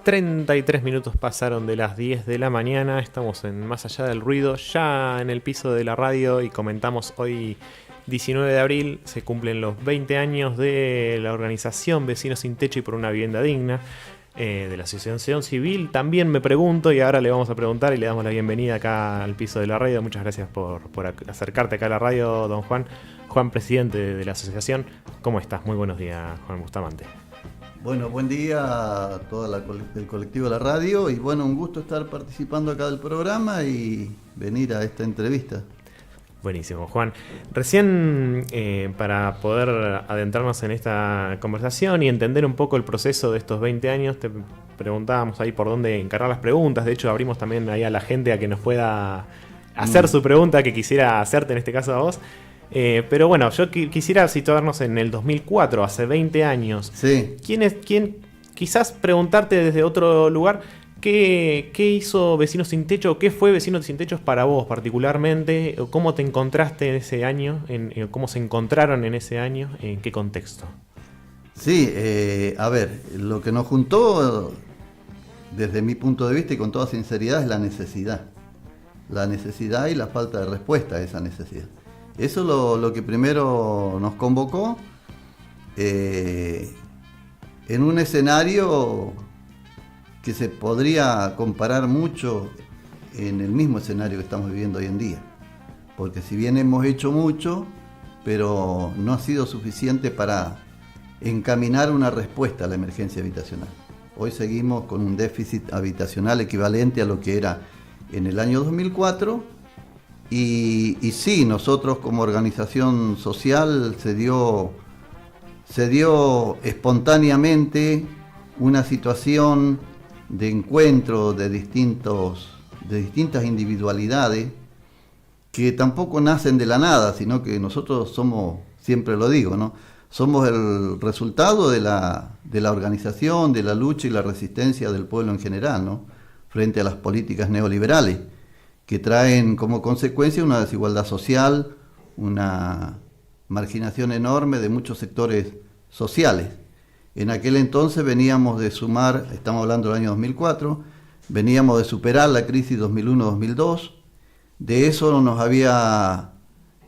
33 minutos pasaron de las 10 de la mañana, estamos en Más Allá del Ruido, ya en el piso de la radio y comentamos hoy 19 de abril, se cumplen los 20 años de la organización Vecinos Sin Techo y por una Vivienda Digna, de la Asociación Civil. También me pregunto, y ahora le vamos a preguntar y le damos la bienvenida acá al piso de la radio. Muchas gracias por acercarte acá a la radio, don Juan. Juan, presidente de la asociación, ¿cómo estás? Muy buenos días, Juan Bustamante. Bueno, buen día a todo el colectivo de la radio y bueno, un gusto estar participando acá del programa y venir a esta entrevista. Buenísimo, Juan. Recién, para poder adentrarnos en esta conversación y entender un poco el proceso de estos 20 años, te preguntábamos ahí por dónde encarar las preguntas. De hecho, abrimos también ahí a la gente a que nos pueda hacer su pregunta que quisiera hacerte, en este caso a vos. Pero bueno, yo quisiera situarnos en el 2004, hace 20 años. Sí. Quizás preguntarte desde otro lugar, ¿qué hizo Vecinos Sin Techo? ¿Qué fue Vecinos Sin Techo para vos particularmente? ¿Cómo te encontraste en ese año? ¿Cómo se encontraron en ese año? ¿En qué contexto? Sí, a ver, lo que nos juntó, desde mi punto de vista y con toda sinceridad, es la necesidad. La necesidad y la falta de respuesta a esa necesidad. Eso es lo que primero nos convocó en un escenario que se podría comparar mucho en el mismo escenario que estamos viviendo hoy en día. Porque si bien hemos hecho mucho, pero no ha sido suficiente para encaminar una respuesta a la emergencia habitacional. Hoy seguimos con un déficit habitacional equivalente a lo que era en el año 2004. Y sí, nosotros como organización social se dio espontáneamente una situación de encuentro de distintas individualidades que tampoco nacen de la nada, sino que nosotros somos, siempre lo digo, ¿no? Somos el resultado de la organización, de la lucha y la resistencia del pueblo en general, ¿no? Frente a las políticas neoliberales, que traen como consecuencia una desigualdad social, una marginación enorme de muchos sectores sociales. En aquel entonces veníamos de sumar, estamos hablando del año 2004, veníamos de superar la crisis 2001-2002, de eso nos había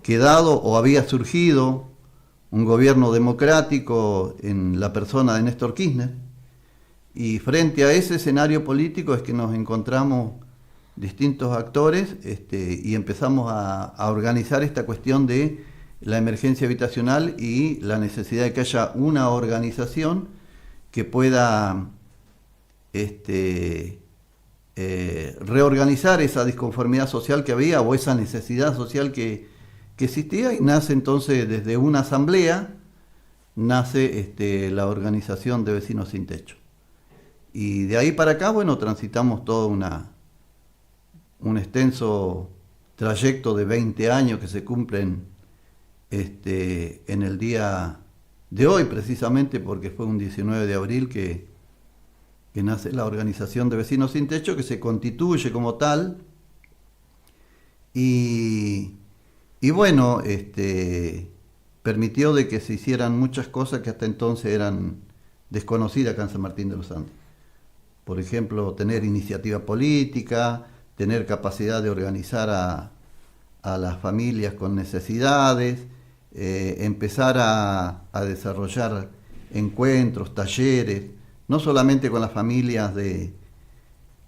quedado o había surgido un gobierno democrático en la persona de Néstor Kirchner, y frente a ese escenario político es que nos encontramos distintos actores y empezamos a organizar esta cuestión de la emergencia habitacional y la necesidad de que haya una organización que pueda reorganizar esa disconformidad social que había o esa necesidad social que existía, y nace entonces desde una asamblea, nace la organización de Vecinos Sin Techo. Y de ahí para acá, bueno, transitamos todo un extenso trayecto de 20 años que se cumplen en el día de hoy, precisamente porque fue un 19 de abril que nace la organización de Vecinos Sin Techo, que se constituye como tal, y bueno, permitió de que se hicieran muchas cosas que hasta entonces eran desconocidas acá en San Martín de los Andes. Por ejemplo, tener iniciativa política, tener capacidad de organizar a las familias con necesidades, empezar a desarrollar encuentros, talleres, no solamente con las familias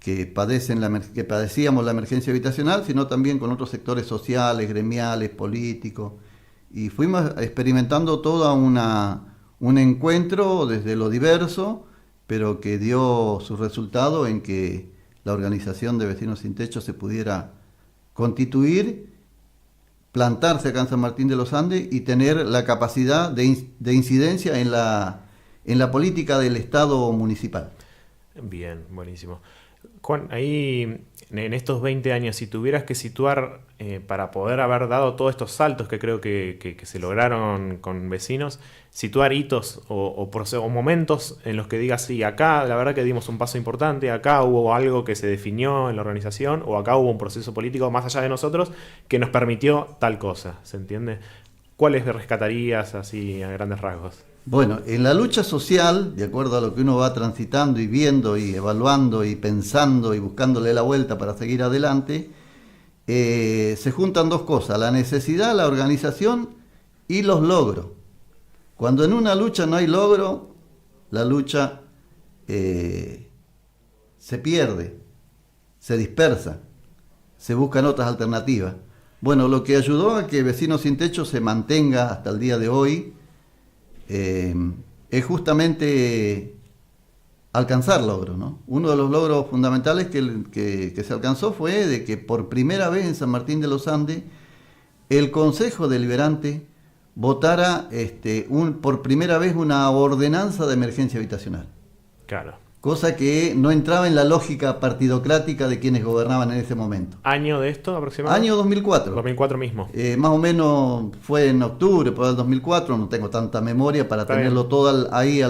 que padecíamos la emergencia habitacional, sino también con otros sectores sociales, gremiales, políticos, y fuimos experimentando todo un encuentro desde lo diverso, pero que dio su resultado en que la organización de Vecinos Sin Techo se pudiera constituir, plantarse acá en San Martín de los Andes y tener la capacidad de incidencia en la política del Estado municipal. Bien, buenísimo. Juan, ahí en estos 20 años, si tuvieras que situar, para poder haber dado todos estos saltos que creo que se lograron con Vecinos, situar hitos o momentos en los que digas, sí, acá la verdad que dimos un paso importante, acá hubo algo que se definió en la organización, o acá hubo un proceso político más allá de nosotros que nos permitió tal cosa, ¿se entiende? ¿Cuáles rescatarías así a grandes rasgos? Bueno, en la lucha social, de acuerdo a lo que uno va transitando y viendo y evaluando y pensando y buscándole la vuelta para seguir adelante, se juntan dos cosas: la necesidad, la organización y los logros. Cuando en una lucha no hay logro, la lucha se pierde, se dispersa, se buscan otras alternativas. Bueno, lo que ayudó a que Vecinos Sin Techo se mantenga hasta el día de hoy es justamente alcanzar logros, ¿no? Uno de los logros fundamentales que se alcanzó fue de que por primera vez en San Martín de los Andes el Consejo Deliberante votara por primera vez una ordenanza de emergencia habitacional. Claro. Cosa que no entraba en la lógica partidocrática de quienes gobernaban en ese momento. ¿Año de esto aproximadamente? Año 2004. 2004 mismo. Más o menos fue en octubre, por el 2004, no tengo tanta memoria para tenerlo todo ahí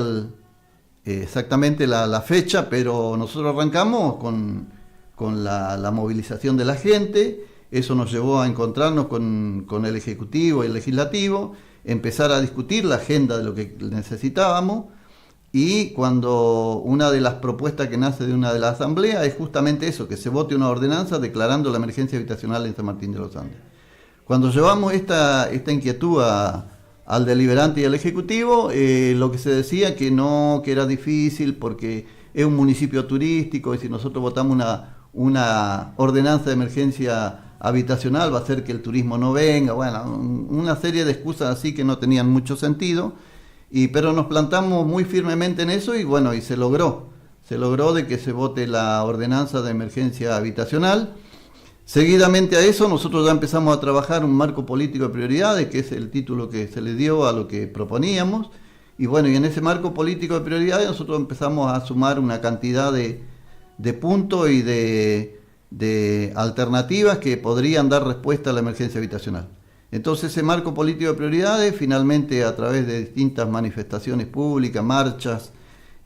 exactamente la fecha, pero nosotros arrancamos con la movilización de la gente. Eso nos llevó a encontrarnos con el Ejecutivo y el Legislativo, empezar a discutir la agenda de lo que necesitábamos. Y cuando una de las propuestas que nace de una de las asambleas es justamente eso, que se vote una ordenanza declarando la emergencia habitacional en San Martín de los Andes. Cuando llevamos esta inquietud al deliberante y al ejecutivo, lo que se decía que era difícil porque es un municipio turístico y si nosotros votamos una ordenanza de emergencia habitacional va a hacer que el turismo no venga, bueno, una serie de excusas así que no tenían mucho sentido. Pero nos plantamos muy firmemente en eso y bueno, y se logró de que se vote la ordenanza de emergencia habitacional. Seguidamente a eso nosotros ya empezamos a trabajar un marco político de prioridades, que es el título que se le dio a lo que proponíamos, y bueno, y en ese marco político de prioridades nosotros empezamos a sumar una cantidad de puntos y de alternativas que podrían dar respuesta a la emergencia habitacional. Entonces ese marco político de prioridades, finalmente a través de distintas manifestaciones públicas, marchas,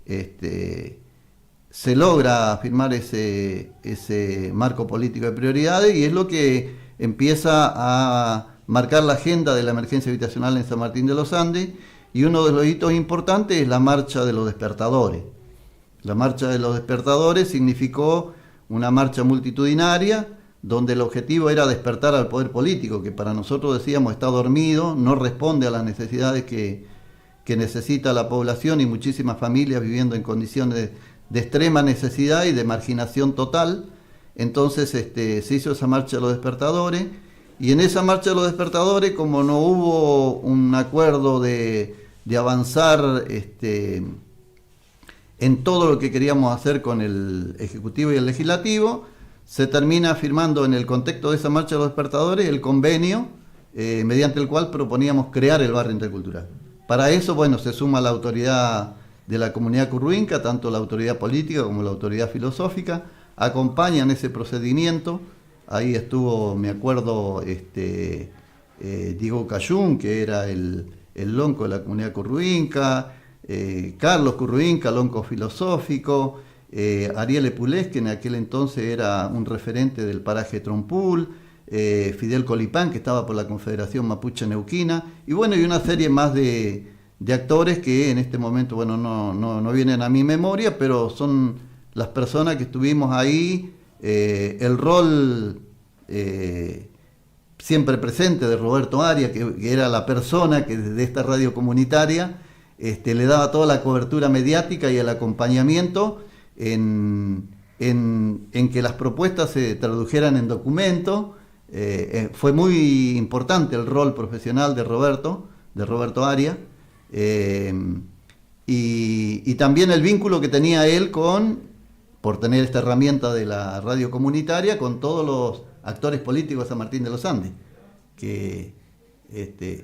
se logra firmar ese marco político de prioridades y es lo que empieza a marcar la agenda de la emergencia habitacional en San Martín de los Andes, y uno de los hitos importantes es la marcha de los despertadores. La marcha de los despertadores significó una marcha multitudinaria donde el objetivo era despertar al poder político, que para nosotros decíamos está dormido, no responde a las necesidades que necesita la población y muchísimas familias viviendo en condiciones de extrema necesidad y de marginación total. Entonces se hizo esa marcha de los despertadores, y en esa marcha de los despertadores, como no hubo un acuerdo de avanzar en todo lo que queríamos hacer con el Ejecutivo y el Legislativo, se termina firmando en el contexto de esa marcha de los despertadores el convenio mediante el cual proponíamos crear el barrio intercultural. Para eso, bueno, se suma la autoridad de la comunidad curruinca, tanto la autoridad política como la autoridad filosófica, acompañan ese procedimiento. Ahí estuvo, me acuerdo, Diego Cayún, que era el lonco de la comunidad curruinca, Carlos Curruinca, lonco filosófico, Ariel Epulés, que en aquel entonces era un referente del paraje Trompul, Fidel Colipán, que estaba por la Confederación Mapuche Neuquina, y bueno, y una serie más de actores que en este momento, bueno, no vienen a mi memoria, pero son las personas que estuvimos ahí, el rol siempre presente de Roberto Arias, que era la persona que desde esta radio comunitaria le daba toda la cobertura mediática y el acompañamiento en que las propuestas se tradujeran en documento. Fue muy importante el rol profesional de Roberto Arias, y también el vínculo que tenía él por tener esta herramienta de la radio comunitaria, con todos los actores políticos de San Martín de los Andes, que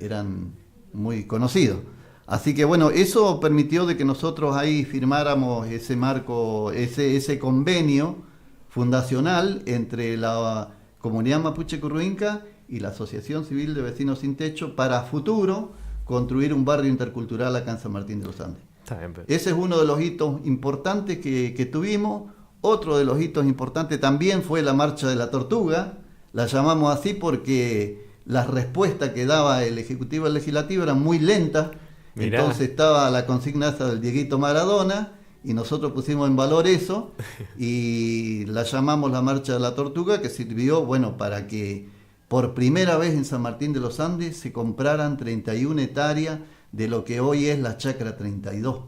eran muy conocidos. Así que bueno, eso permitió de que nosotros ahí firmáramos ese marco, ese convenio fundacional entre la comunidad mapuche curruinca y la Asociación Civil de Vecinos Sin Techo para futuro construir un barrio intercultural acá en San Martín de los Andes. Ese es uno de los hitos importantes que tuvimos. Otro de los hitos importantes también fue la Marcha de la Tortuga. La llamamos así porque las respuestas que daba el Ejecutivo y el Legislativo eran muy lentas. Mirá. Entonces estaba la consigna esa del Dieguito Maradona, y nosotros pusimos en valor eso, y la llamamos la Marcha de la Tortuga, que sirvió, bueno, para que por primera vez en San Martín de los Andes se compraran 31 hectáreas de lo que hoy es la Chacra 32.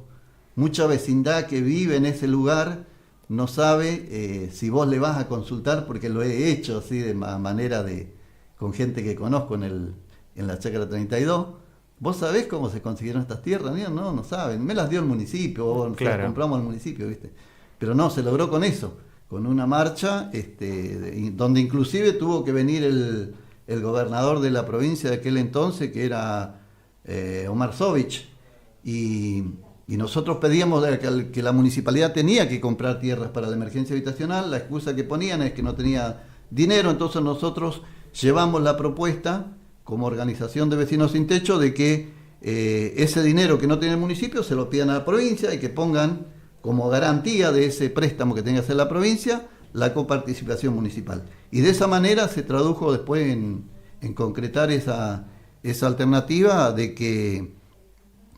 Mucha vecindad que vive en ese lugar no sabe si vos le vas a consultar, porque lo he hecho así de manera con gente que conozco en la Chacra 32. ¿Vos sabés cómo se consiguieron estas tierras? No saben. Me las dio el municipio, o Claro. las compramos al municipio, ¿viste? Pero no, se logró con eso, con una marcha donde inclusive tuvo que venir el gobernador de la provincia de aquel entonces, que era Omar Sovich, y nosotros pedíamos que la municipalidad tenía que comprar tierras para la emergencia habitacional. La excusa que ponían es que no tenía dinero, entonces nosotros llevamos la propuesta como organización de vecinos sin techo de que ese dinero que no tiene el municipio se lo pidan a la provincia y que pongan como garantía de ese préstamo que tenga que hacer la provincia la coparticipación municipal. Y de esa manera se tradujo después en concretar esa alternativa de que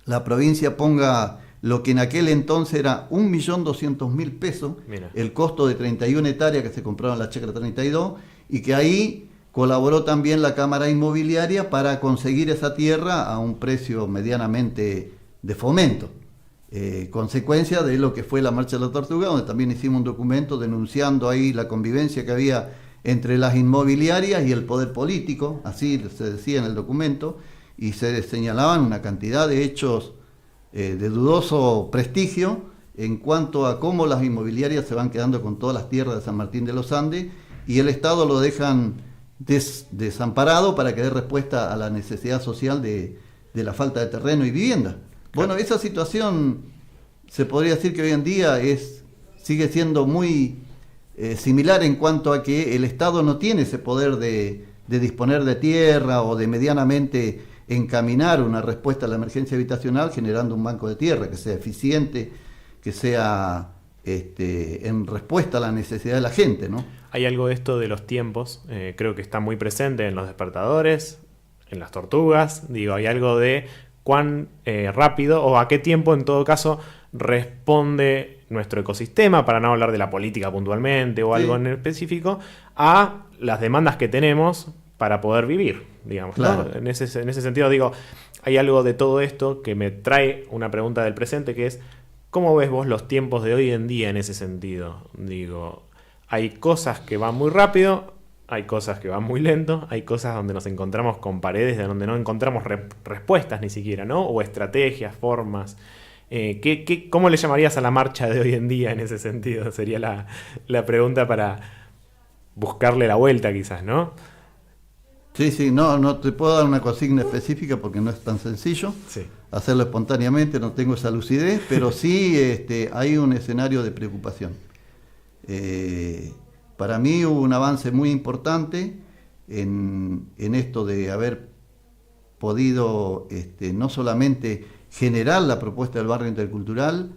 la provincia ponga lo que en aquel entonces era 1.200.000 pesos, Mira. el costo de 31 hectáreas que se compraron en la Chacra 32, y que ahí colaboró también la Cámara Inmobiliaria para conseguir esa tierra a un precio medianamente de fomento. Consecuencia de lo que fue la Marcha de la Tortuga, donde también hicimos un documento denunciando ahí la convivencia que había entre las inmobiliarias y el poder político, así se decía en el documento, y se señalaban una cantidad de hechos de dudoso prestigio en cuanto a cómo las inmobiliarias se van quedando con todas las tierras de San Martín de los Andes y el Estado lo dejan desamparado para que dé respuesta a la necesidad social de la falta de terreno y vivienda. Bueno, esa situación se podría decir que hoy en día sigue siendo muy similar en cuanto a que el Estado no tiene ese poder de disponer de tierra o de medianamente encaminar una respuesta a la emergencia habitacional generando un banco de tierra que sea eficiente, que sea en respuesta a la necesidad de la gente, ¿no? Hay algo de esto de los tiempos, creo que está muy presente en los despertadores, en las tortugas, digo, hay algo de cuán rápido o a qué tiempo en todo caso responde nuestro ecosistema, para no hablar de la política puntualmente o algo en específico, a las demandas que tenemos para poder vivir, digamos, claro. ¿no? En ese sentido, digo, hay algo de todo esto que me trae una pregunta del presente, que es, ¿cómo ves vos los tiempos de hoy en día en ese sentido? Digo, hay cosas que van muy rápido, hay cosas que van muy lento, hay cosas donde nos encontramos con paredes de donde no encontramos respuestas ni siquiera, ¿no? O estrategias, formas. ¿Cómo le llamarías a la marcha de hoy en día en ese sentido? Sería la pregunta para buscarle la vuelta quizás, ¿no? Sí, no te puedo dar una consigna específica porque no es tan sencillo. Sí. Hacerlo espontáneamente, no tengo esa lucidez, pero sí hay un escenario de preocupación. Para mí hubo un avance muy importante en esto de haber podido no solamente generar la propuesta del barrio intercultural,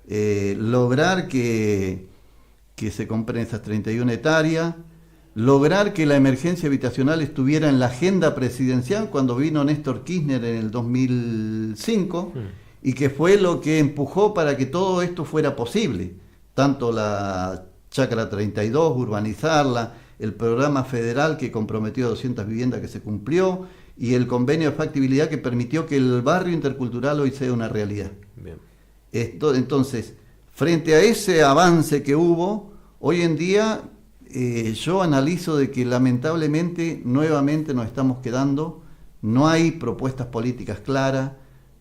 lograr que se compren esas 31 hectáreas, lograr que la emergencia habitacional estuviera en la agenda presidencial cuando vino Néstor Kirchner en el 2005 y que fue lo que empujó para que todo esto fuera posible, tanto la Chacra 32, urbanizarla, el programa federal que comprometió 200 viviendas que se cumplió y el convenio de factibilidad que permitió que el barrio intercultural hoy sea una realidad. Bien. Entonces, frente a ese avance que hubo, hoy en día yo analizo de que lamentablemente nuevamente nos estamos quedando, no hay propuestas políticas claras,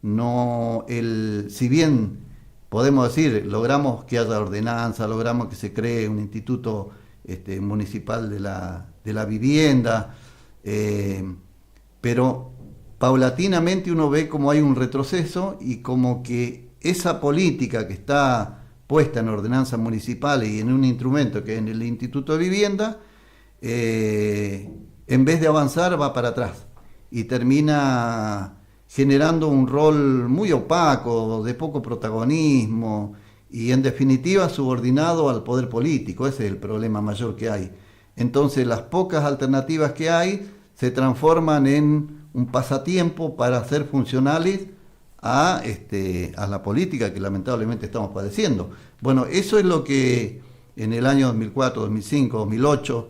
si bien podemos decir, logramos que haya ordenanza, logramos que se cree un instituto municipal de la vivienda, pero paulatinamente uno ve como hay un retroceso y como que esa política que está puesta en ordenanzas municipales y en un instrumento que es en el Instituto de Vivienda, en vez de avanzar va para atrás y termina generando un rol muy opaco, de poco protagonismo y en definitiva subordinado al poder político. Ese es el problema mayor que hay. Entonces las pocas alternativas que hay se transforman en un pasatiempo para hacer funcionales a la política que lamentablemente estamos padeciendo. Bueno, eso es lo que en el año 2004, 2005, 2008,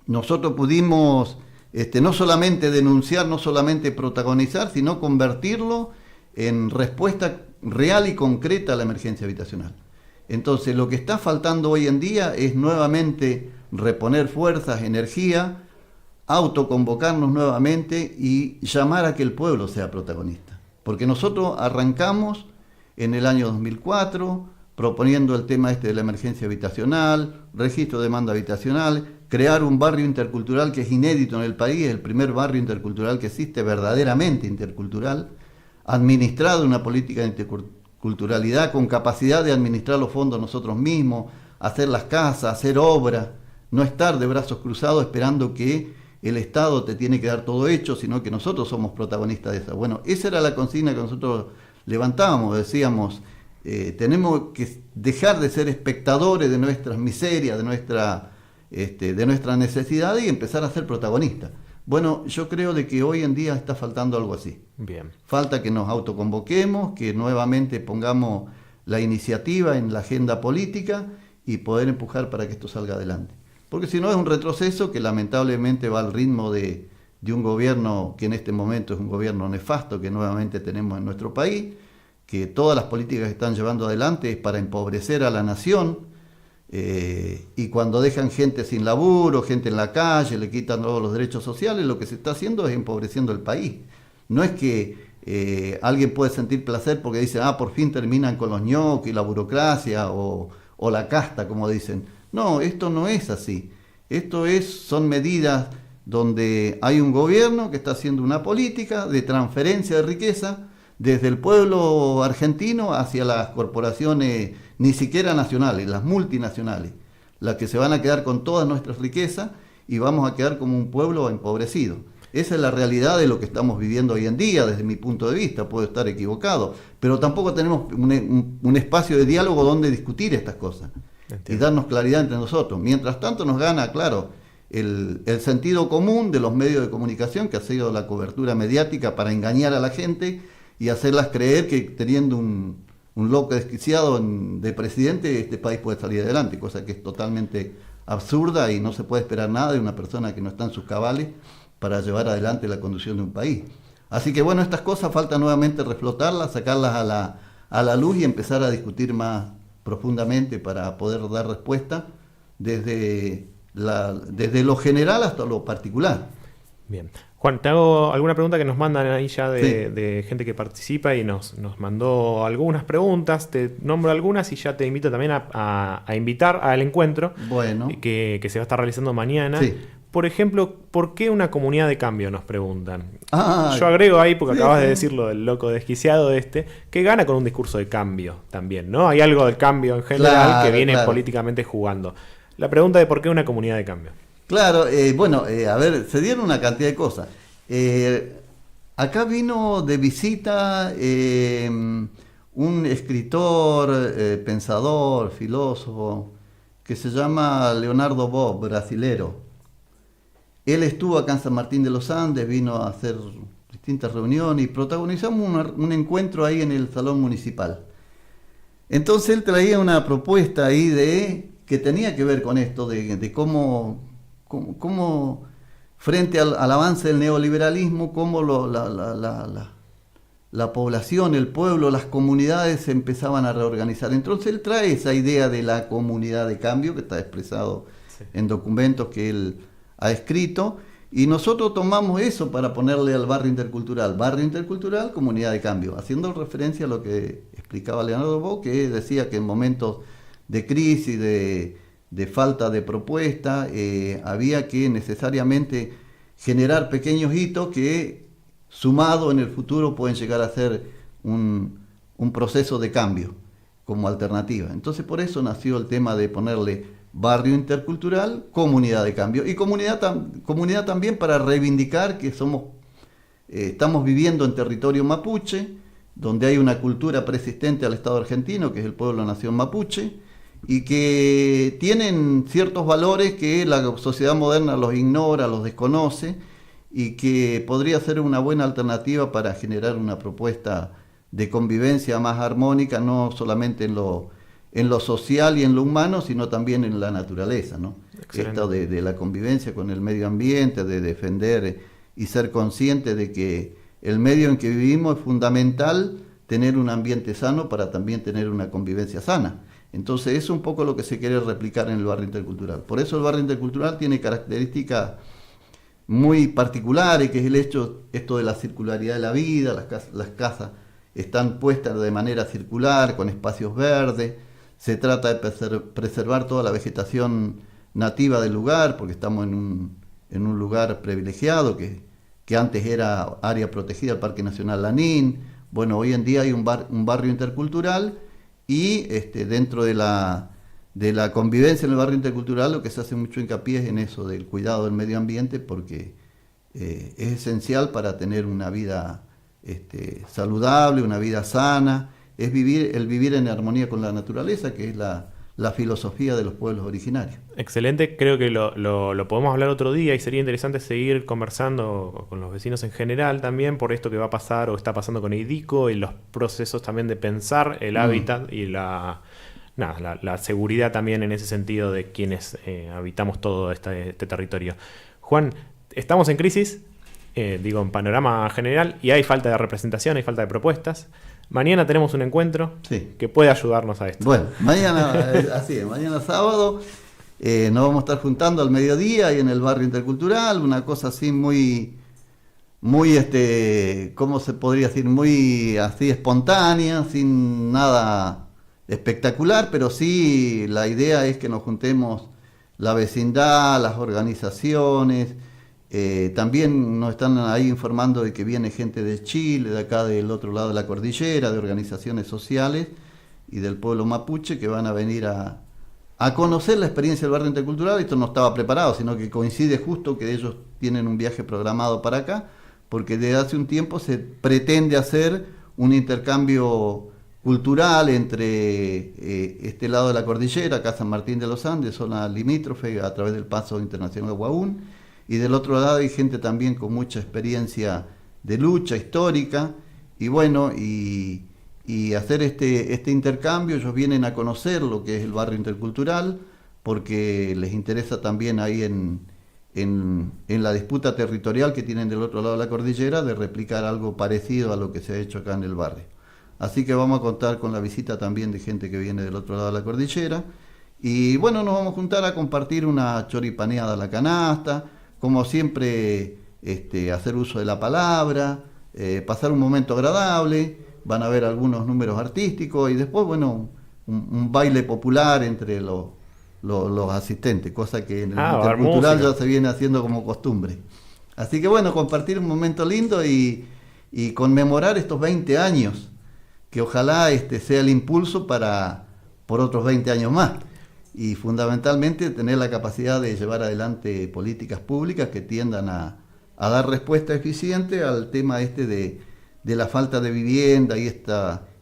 nosotros pudimos no solamente denunciar, no solamente protagonizar, sino convertirlo en respuesta real y concreta a la emergencia habitacional. Entonces, lo que está faltando hoy en día es nuevamente reponer fuerzas, energía, autoconvocarnos nuevamente y llamar a que el pueblo sea protagonista. Porque nosotros arrancamos en el año 2004 proponiendo el tema de la emergencia habitacional, registro de demanda habitacional, crear un barrio intercultural que es inédito en el país, es el primer barrio intercultural que existe, verdaderamente intercultural, administrado una política de interculturalidad con capacidad de administrar los fondos nosotros mismos, hacer las casas, hacer obras, no estar de brazos cruzados esperando que el Estado te tiene que dar todo hecho, sino que nosotros somos protagonistas de eso. Bueno, esa era la consigna que nosotros levantábamos, decíamos, tenemos que dejar de ser espectadores de nuestras miserias, de nuestra necesidad y empezar a ser protagonistas. Bueno, yo creo de que hoy en día está faltando algo así. Bien. Falta que nos autoconvoquemos, que nuevamente pongamos la iniciativa en la agenda política y poder empujar para que esto salga adelante. Porque si no es un retroceso que lamentablemente va al ritmo de un gobierno que en este momento es un gobierno nefasto que nuevamente tenemos en nuestro país, que todas las políticas que están llevando adelante es para empobrecer a la nación, y cuando dejan gente sin laburo, gente en la calle, le quitan todos los derechos sociales, lo que se está haciendo es empobreciendo el país. No es que alguien puede sentir placer porque dice, por fin terminan con los ñoquis, la burocracia o la casta, como dicen. No, esto no es así. Son medidas donde hay un gobierno que está haciendo una política de transferencia de riqueza desde el pueblo argentino hacia las corporaciones, ni siquiera nacionales, las multinacionales, las que se van a quedar con todas nuestras riquezas y vamos a quedar como un pueblo empobrecido. Esa es la realidad de lo que estamos viviendo hoy en día, desde mi punto de vista, puedo estar equivocado, pero tampoco tenemos un espacio de diálogo donde discutir estas cosas. Entiendo. Y darnos claridad entre nosotros. Mientras tanto nos gana, claro, el sentido común de los medios de comunicación, que ha sido la cobertura mediática para engañar a la gente y hacerlas creer que teniendo un loco desquiciado de presidente, este país puede salir adelante, cosa que es totalmente absurda y no se puede esperar nada de una persona que no está en sus cabales para llevar adelante la conducción de un país. Así que bueno, estas cosas falta nuevamente reflotarlas, sacarlas a la luz y empezar a discutir más profundamente para poder dar respuesta desde lo general hasta lo particular. Bien. Juan, te hago alguna pregunta que nos mandan ahí ya de gente que participa y nos mandó algunas preguntas. Te nombro algunas y ya te invito también a invitar al encuentro que se va a estar realizando mañana. Sí. Por ejemplo, ¿por qué una comunidad de cambio? Nos preguntan. Yo agrego ahí, porque acabas de decirlo del loco desquiciado que gana con un discurso de cambio también, ¿no? Hay algo del cambio en general que viene políticamente jugando. La pregunta de por qué una comunidad de cambio. Claro, a ver, se dieron una cantidad de cosas. Acá vino de visita un escritor, pensador, filósofo, que se llama Leonardo Boff, brasilero. Él estuvo acá en San Martín de los Andes, vino a hacer distintas reuniones y protagonizamos un encuentro ahí en el Salón Municipal. Entonces él traía una propuesta ahí que tenía que ver con esto, de cómo frente al avance del neoliberalismo, cómo la población, el pueblo, las comunidades se empezaban a reorganizar. Entonces él trae esa idea de la comunidad de cambio, que está expresado en documentos que él ha escrito, y nosotros tomamos eso para ponerle al barrio intercultural, comunidad de cambio, haciendo referencia a lo que explicaba Leonardo Boff, que decía que en momentos de crisis, de falta de propuesta, había que necesariamente generar pequeños hitos que, sumados en el futuro, pueden llegar a ser un proceso de cambio como alternativa. Entonces por eso nació el tema de ponerle barrio intercultural, comunidad de cambio, y comunidad también para reivindicar que estamos viviendo en territorio mapuche, donde hay una cultura persistente al Estado argentino, que es el pueblo-nación mapuche, y que tienen ciertos valores que la sociedad moderna los ignora, los desconoce, y que podría ser una buena alternativa para generar una propuesta de convivencia más armónica, no solamente en lo social y en lo humano, sino también en la naturaleza, ¿no? Esto de la convivencia con el medio ambiente, de defender y ser consciente de que el medio en que vivimos es fundamental tener un ambiente sano para también tener una convivencia sana. Entonces es un poco lo que se quiere replicar en el barrio intercultural. Por eso el barrio intercultural tiene características muy particulares, que es el hecho, esto de la circularidad de la vida, las casas están puestas de manera circular, con espacios verdes, se trata de preservar toda la vegetación nativa del lugar, porque estamos en un lugar privilegiado, que antes era área protegida del Parque Nacional Lanín. Bueno, hoy en día hay un barrio intercultural y dentro de la convivencia en el barrio intercultural lo que se hace mucho hincapié es en eso, del cuidado del medio ambiente, porque es esencial para tener una vida saludable, una vida sana, es vivir en armonía con la naturaleza, que es la filosofía de los pueblos originarios. Excelente, creo que lo podemos hablar otro día y sería interesante seguir conversando con los vecinos en general también por esto que va a pasar o está pasando con IDICO y los procesos también de pensar el hábitat y la seguridad también en ese sentido de quienes habitamos todo este territorio. Juan, estamos en crisis, en panorama general, y hay falta de representación, hay falta de propuestas. Mañana tenemos un encuentro que puede ayudarnos a esto. Bueno, mañana, así es, mañana sábado nos vamos a estar juntando al mediodía ahí en el barrio intercultural, una cosa así muy, ¿cómo se podría decir? Muy así espontánea, sin nada espectacular, pero sí la idea es que nos juntemos la vecindad, las organizaciones. También nos están ahí informando de que viene gente de Chile, de acá del otro lado de la cordillera, de organizaciones sociales y del pueblo mapuche, que van a venir a conocer la experiencia del barrio intercultural. Esto no estaba preparado, sino que coincide justo que ellos tienen un viaje programado para acá, porque desde hace un tiempo se pretende hacer un intercambio cultural entre este lado de la cordillera, acá San Martín de los Andes, zona limítrofe, a través del Paso Internacional de Huaún, y del otro lado hay gente también con mucha experiencia de lucha histórica, y bueno, y hacer este intercambio. Ellos vienen a conocer lo que es el barrio intercultural, porque les interesa también ahí en la disputa territorial que tienen del otro lado de la cordillera, de replicar algo parecido a lo que se ha hecho acá en el barrio. Así que vamos a contar con la visita también de gente que viene del otro lado de la cordillera, y bueno, nos vamos a juntar a compartir una choripaneada a la canasta, como siempre, hacer uso de la palabra, pasar un momento agradable. Van a haber algunos números artísticos y después, bueno, un baile popular entre los asistentes, cosa que en el intercultural ya se viene haciendo como costumbre. Así que bueno, compartir un momento lindo y conmemorar estos 20 años, que ojalá sea el impulso por otros 20 años más. Y fundamentalmente tener la capacidad de llevar adelante políticas públicas que tiendan a dar respuesta eficiente al tema de la falta de vivienda y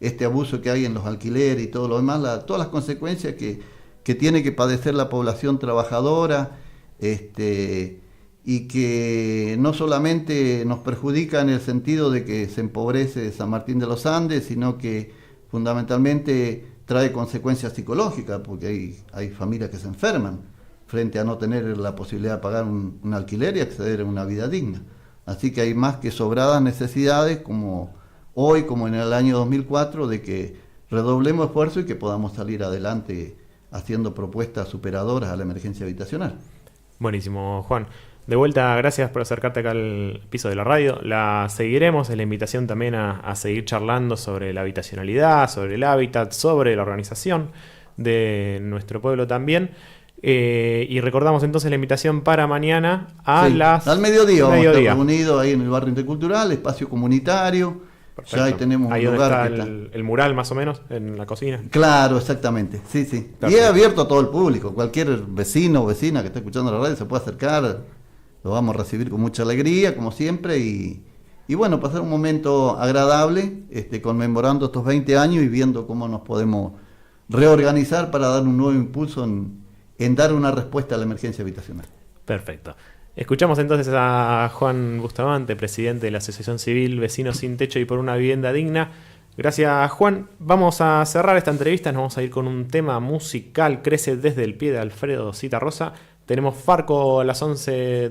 este abuso que hay en los alquileres y todo lo demás, todas las consecuencias que tiene que padecer la población trabajadora, y que no solamente nos perjudica en el sentido de que se empobrece San Martín de los Andes, sino que fundamentalmente trae consecuencias psicológicas, porque hay familias que se enferman frente a no tener la posibilidad de pagar un alquiler y acceder a una vida digna. Así que hay más que sobradas necesidades, como hoy, como en el año 2004, de que redoblemos esfuerzo y que podamos salir adelante haciendo propuestas superadoras a la emergencia habitacional. Buenísimo, Juan. De vuelta, gracias por acercarte acá al piso de la radio. La seguiremos, es la invitación también a seguir charlando sobre la habitacionalidad, sobre el hábitat, sobre la organización de nuestro pueblo también. Y recordamos entonces la invitación para mañana al mediodía. Vamos a estar reunidos ahí en el barrio intercultural, espacio comunitario. Perfecto. Ya ahí tenemos ahí un lugar está el mural más o menos, en la cocina. Claro, exactamente. Sí. Perfecto. Y es abierto a todo el público. Cualquier vecino o vecina que esté escuchando la radio se puede acercar. Lo vamos a recibir con mucha alegría, como siempre, y bueno, pasar un momento agradable, conmemorando estos 20 años y viendo cómo nos podemos reorganizar para dar un nuevo impulso en dar una respuesta a la emergencia habitacional. Perfecto. Escuchamos entonces a Juan Bustamante, presidente de la Asociación Civil Vecinos Sin Techo y por una Vivienda Digna, Gracias, Juan. Vamos a cerrar esta entrevista. Nos vamos a ir con un tema musical. Crece desde el pie de Alfredo Zitarrosa. Tenemos Farco a las 11 de